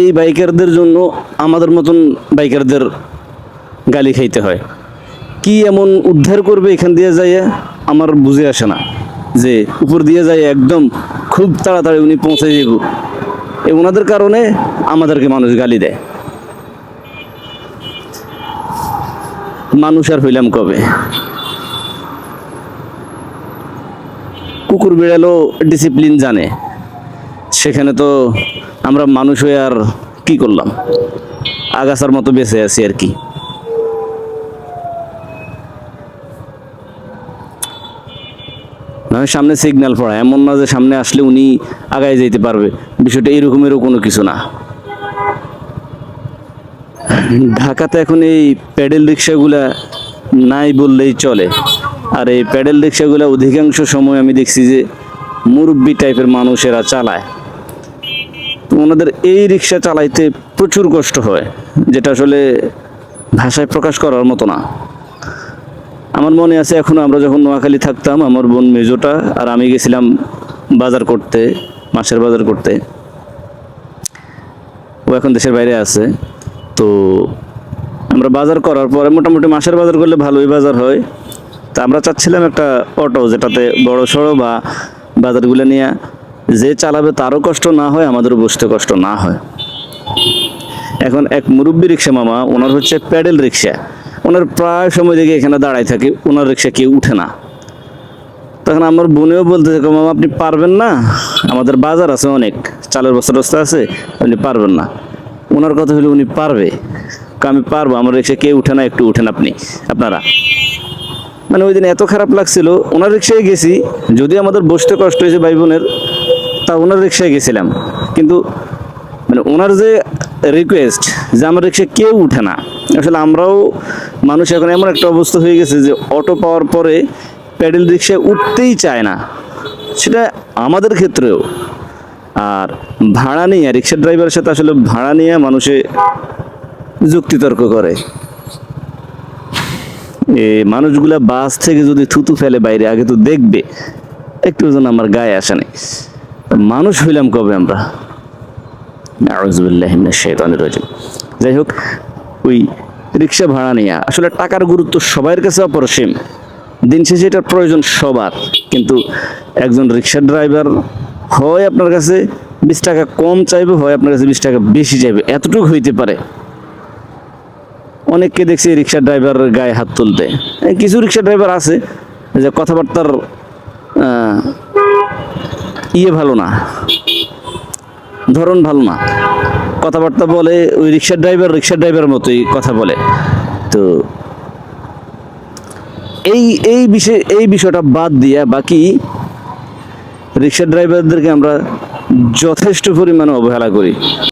এই বাইকারদের জন্য আমাদের মতন বাইকারদের গালি খাইতে হয়। কি এমন উদ্ধার করবে এখান দিয়ে যাইয়া আমার বুঝে আসে না, যে উপর দিয়ে যাই একদম খুব তাড়াতাড়ি উনি পৌঁছে যাব, ওনাদের কারণে আমাদেরকে মানুষ গালি দেয়। মানুষ আর হইলাম কবে? কুকুর বিড়ালও ডিসিপ্লিন জানে, সেখানে তো আমরা মানুষ হয়ে আর কি করলাম, আগাছার মতো বেঁচে আছি আর কি। সামনে সিগন্যাল পড়া, এমন না যে সামনে আসলে উনি আগায় যেতে পারবে, বিষয়টা এরকমেরও কোনো কিছু না। ঢাকাতে এখন এই প্যাডেল রিক্সাগুলা নাই বললেই চলে। আর এই প্যাডেল রিক্সাগুলা অধিকাংশ সময় আমি দেখছি যে মুরব্বি টাইপের মানুষেরা চালায়। তো ওনাদের এই রিক্সা চালাইতে প্রচুর কষ্ট হয়, যেটা আসলে ভাষায় প্রকাশ করার মতো না। আমার মনে আছে এখনো আমরা যখন নোয়াখালী থাকতাম, আমার বোন মেজোটা আর আমি গেছিলাম বাজার করতে, মাছের বাজার করতে। ও এখন দেশের বাইরে আছে। তো আমরা বাজার করার পরে মোটামুটি মাছের বাজার করলে ভালোই বাজার হয়। তা আমরা চাচ্ছিলাম একটা অটো, যেটাতে বড় সড়ো বা বাজারগুলো নিয়ে যে চালাবে তারও কষ্ট না হয়, আমাদেরও বসতে কষ্ট না হয়। এখন এক মুরব্বী রিক্সা মামা, ওনার হচ্ছে প্যাডেল রিক্সা, ওনার প্রায় সময় দেখে এখানে দাঁড়ায় থাকে, ওনার রিক্সা কেউ উঠে না। তখন আমার বোনেও বলতে থাকে, মামা আপনি পারবেন না, আমাদের বাজার আছে অনেক, চালের বস্তা টস্তা আছে, আপনি পারবেন না। ওনার কথা হলো উনি পারবে, আমি পারবো, আমার রিক্সা কেউ উঠে না, একটু উঠেন আপনারা। মানে ওই দিন এত খারাপ লাগছিল, ওনার রিক্সায় গেছি, যদিও আমাদের বসতে কষ্ট হয়েছে ভাই বোনের, তা ওনার রিক্সায় গেছিলাম। কিন্তু মানে ওনার যে রিকোয়েস্ট যে আমার রিক্সা কেউ উঠে না, আসলে আমরাও মানুষ এখন এমন একটা অবস্থা হয়ে গেছে যে অটো পাওয়ার পরে প্যাডেল রিক্সায় উঠতেই চায় না, সেটা আমাদের ক্ষেত্রেও। আর ভাড়া নিয়ে রিক্সা ড্রাইভারের সাথে আসলে ভাড়া নিয়ে মানুষে যুক্তিতর্ক করে। মানুষগুলা বাস থেকে যদি থুতু ফেলে বাইরে, আগে তো দেখবে, একটু যেন আমার গায়ে আসে নাই। মানুষ হইলাম কবে আমরা? আউযুবিল্লাহি মিনাশ শাইতানির রাজিম। যাই হোক, ওই রিক্সা ভাড়া নিয়ে আসলে টাকার গুরুত্ব সবার কাছে অপরিসীম, দিন শেষে এটার প্রয়োজন সবার। কিন্তু একজন রিক্সা ড্রাইভার হয় আপনার কাছে 20 টাকা কম চাইবে, হয় আপনার কাছে 20 টাকা বেশি চাইবে, এতটুকু হইতে পারে। অনেককে দেখছি রিক্সা ড্রাইভার গায়ে হাত তুলতে। কিছু রিক্সা ড্রাইভার আছে যে কথাবার্তার ভালো না, ধরন ভালো না, কথাবার্তা বলে ওই রিক্সা ড্রাইভার মতোই কথা বলে। তো এই বিষয়টা বাদ দিয়া বাকি রিক্সা ড্রাইভারদেরকে আমরা যথেষ্ট পরিমাণে অবহেলা করি।